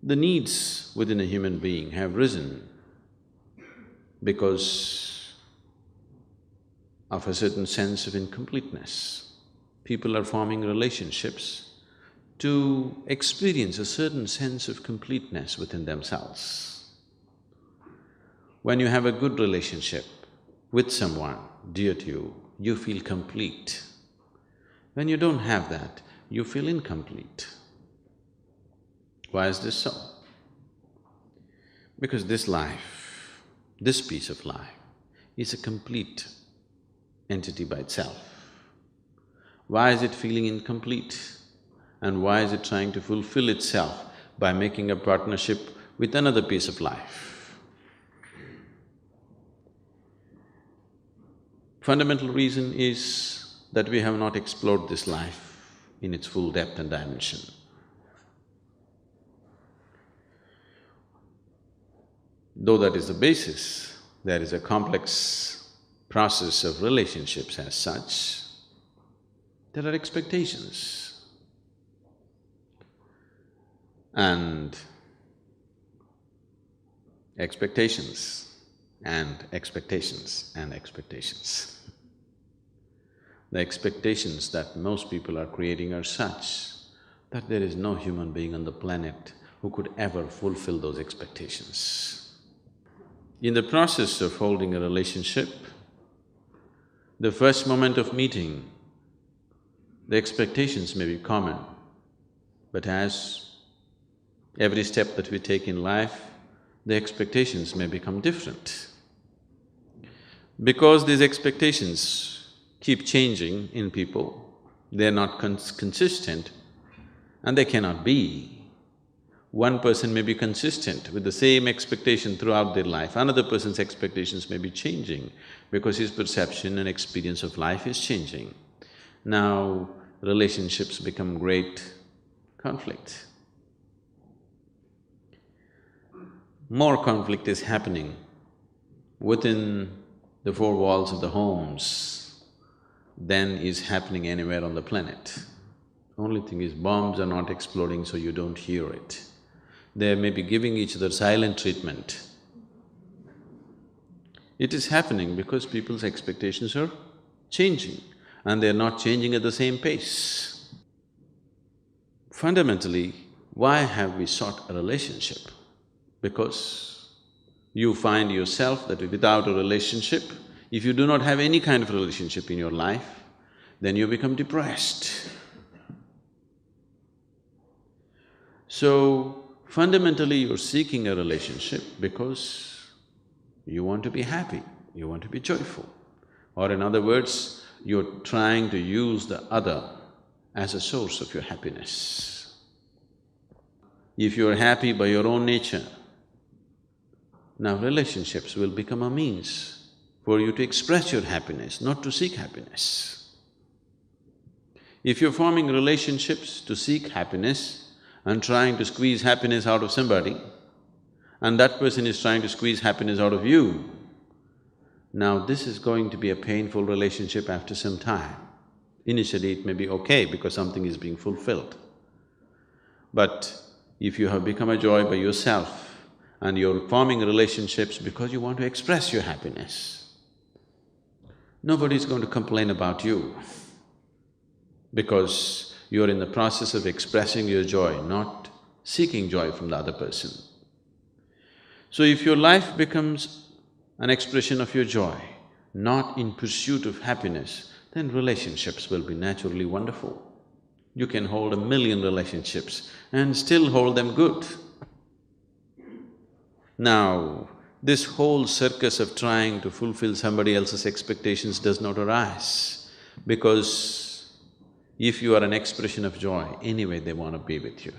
The needs within a human being have risen because of a certain sense of incompleteness. People are forming relationships to experience a certain sense of completeness within themselves. When you have a good relationship with someone dear to you, you feel complete. When you don't have that, you feel incomplete. Why is this so? Because this life, this piece of life, is a complete entity by itself. Why is it feeling incomplete? And why is it trying to fulfill itself by making a partnership with another piece of life? Fundamental reason is that we have not explored this life in its full depth and dimension. Though that is the basis, there is a complex process of relationships as such. There are expectations. And expectations, and expectations, and expectations. The expectations that most people are creating are such that there is no human being on the planet who could ever fulfill those expectations. In the process of holding a relationship, the first moment of meeting, the expectations may be common, but as every step that we take in life, the expectations may become different. Because these expectations keep changing in people, they're not consistent and they cannot be. One person may be consistent with the same expectation throughout their life, another person's expectations may be changing because his perception and experience of life is changing. Now, relationships become great conflict. More conflict is happening within the four walls of the homes than is happening anywhere on the planet. Only thing is, bombs are not exploding, so you don't hear it. They may be giving each other silent treatment. It is happening because people's expectations are changing and they're not changing at the same pace. Fundamentally, why have we sought a relationship? Because you find yourself that without a relationship, if you do not have any kind of relationship in your life, then you become depressed. So, fundamentally you're seeking a relationship because you want to be happy, you want to be joyful. Or in other words, you're trying to use the other as a source of your happiness. If you're happy by your own nature, now relationships will become a means for you to express your happiness, not to seek happiness. If you're forming relationships to seek happiness and trying to squeeze happiness out of somebody, and that person is trying to squeeze happiness out of you, now this is going to be a painful relationship after some time. Initially it may be okay because something is being fulfilled. But if you have become a joy by yourself and you're forming relationships because you want to express your happiness, nobody's going to complain about you because you're in the process of expressing your joy, not seeking joy from the other person. So if your life becomes an expression of your joy, not in pursuit of happiness, then relationships will be naturally wonderful. You can hold 1,000,000 relationships and still hold them good. Now, this whole circus of trying to fulfill somebody else's expectations does not arise, because if you are an expression of joy, anyway they want to be with you.